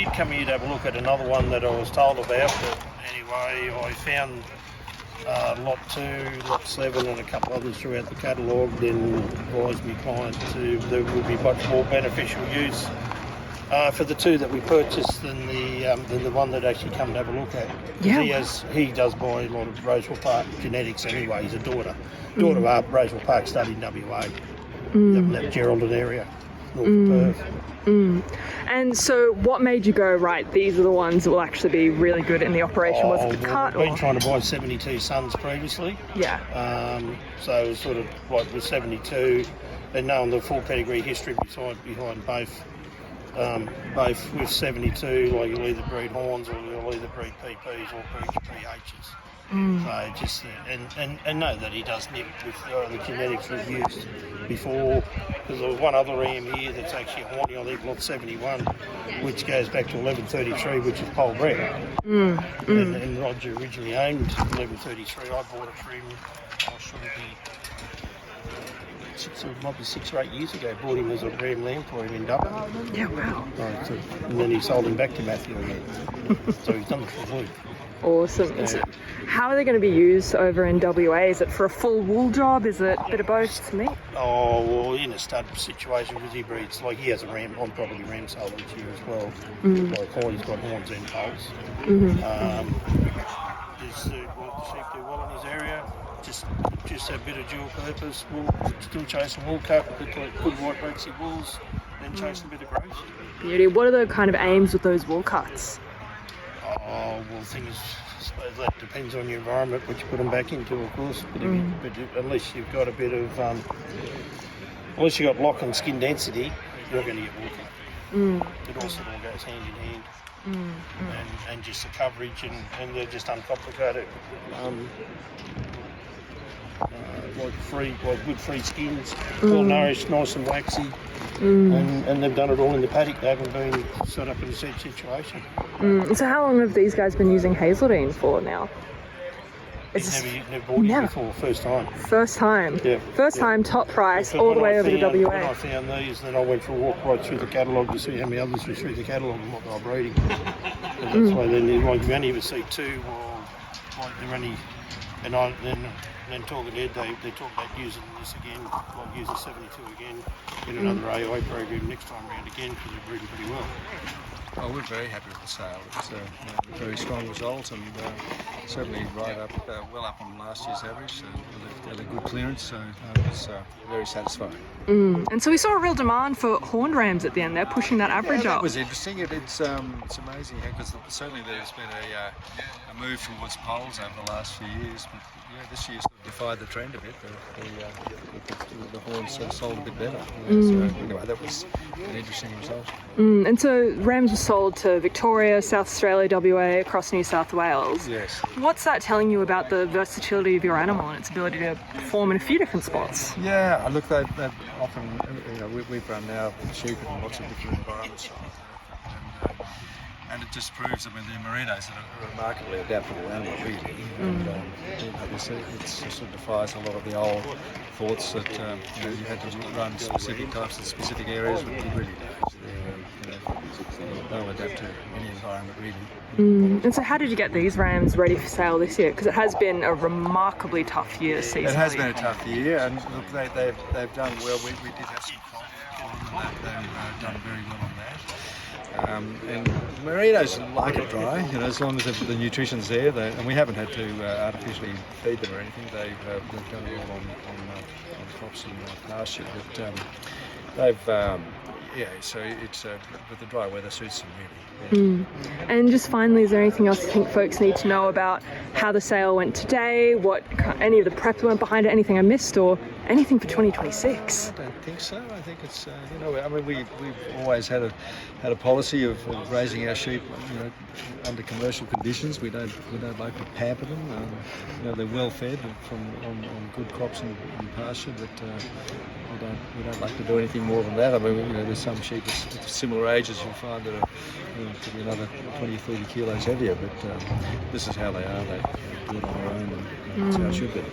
did come here to have a look at another one that I was told about, but anyway, I found lot 2, lot 7 and a couple others throughout the catalogue, then advised my client there would be much more beneficial use for the 2 that we purchased than the one that actually come to have a look at. Yeah. He does buy a lot of Roseville Park genetics anyway. He's a daughter of Roseville Park, studied in WA, that Geraldine area, north of Perth. And so what made you go, right, these are the ones that will actually be really good in the operation? Was it the cut? I've been trying to buy 72 sons previously. Yeah. So it was sort of like with 72 and knowing the full pedigree history behind both with 72, like you'll either breed horns or you'll either breed PPs or breed PHs. So just and know that he does nip with the genetics we've used before, because there was one other ram here that's actually a horny, I think lot 71, which goes back to 1133, which is pole bred. And Roger originally owned 1133. I bought it for him. It might be 6 or 8 years ago. Bought him as a ram lamb for him in Dublin. Yeah, wow. And then he sold him back to Matthew again. So he's done it for wool. Awesome. Yeah. So how are they going to be used over in WA? Is it for a full wool job? Is it a bit of both for me? Oh, well, in a stud situation, because he breeds, like he has a ram, on property ram sale each year as well. Like Holly's got horns and poles. The sheep do well in his area. Just a bit of dual purpose. We'll still chase a wool cut, good white Brexit wools, then chase a bit of growth. Beauty. What are the kind of aims with those wool cuts? Oh, well, the thing is, I suppose that depends on your environment, which you put them back into, of course. But, unless you've got a bit of, unless you've got lock and skin density, you're not going to get wool cut. It also all goes hand in hand. And just the coverage, and they're just uncomplicated. Like good free skins, well nourished, nice and waxy, and they've done it all in the paddock. They haven't been set up in a set situation. So how long have these guys been using Hazeldean for now? Never bought it before, first time. First time? Yeah. First time, top price, all the way over to WA. When I found these, then I went for a walk right through the catalogue to see how many others were through the catalogue and what they were breeding. And that's why then, like, you only ever see 2, or like they're only, then talking head, they talk about using this again, like using 72 again, in another AI program next time round again, because they're breeding pretty well. Oh, we're very happy with the sale. It's a very strong result, and certainly right up, well up on last year's average. So they had a good clearance, so it's very satisfying. And so we saw a real demand for horned rams at the end there, pushing that average up. That was interesting. It's amazing because certainly there's been a move towards poles over the last few years, but this year sort of defied the trend a bit. The horns sort of sold a bit better. So anyway, that was an interesting result. And so rams were sold to Victoria, South Australia, WA, across New South Wales. Yes. What's that telling you about the versatility of your animal and its ability to perform in a few different spots? Yeah, look, they've often, we've run now sheep in lots of different environments. And it just proves that the merinos are a remarkably adaptable animal, really. And it sort of defies a lot of the old thoughts that you had to run specific types in specific areas, but you really don't. They'll adapt to any environment, really. And so how did you get these rams ready for sale this year? Because it has been a remarkably tough year seasonally. It has been a tough year, and look, they've done well. We did have some crop, they've done very well on that. And merinos like it dry, as long as the nutrition's there. And we haven't had to artificially feed them or anything. They've done well on crops and pasture, but so it's but the dry weather suits them really. And just finally, is there anything else you think folks need to know about how the sale went today, what any of the prep went behind it, anything I missed, or anything for 2026? I don't think so. I think it's we've always had a policy of raising our sheep under commercial conditions. We don't like to pamper them. They're well fed on good crops and pasture, but we don't like to do anything more than that. There's some sheep at similar ages you'll find that are could be another 20 or 30 kilos heavier, but this is how they are. They do it on their own, and that's how it should be.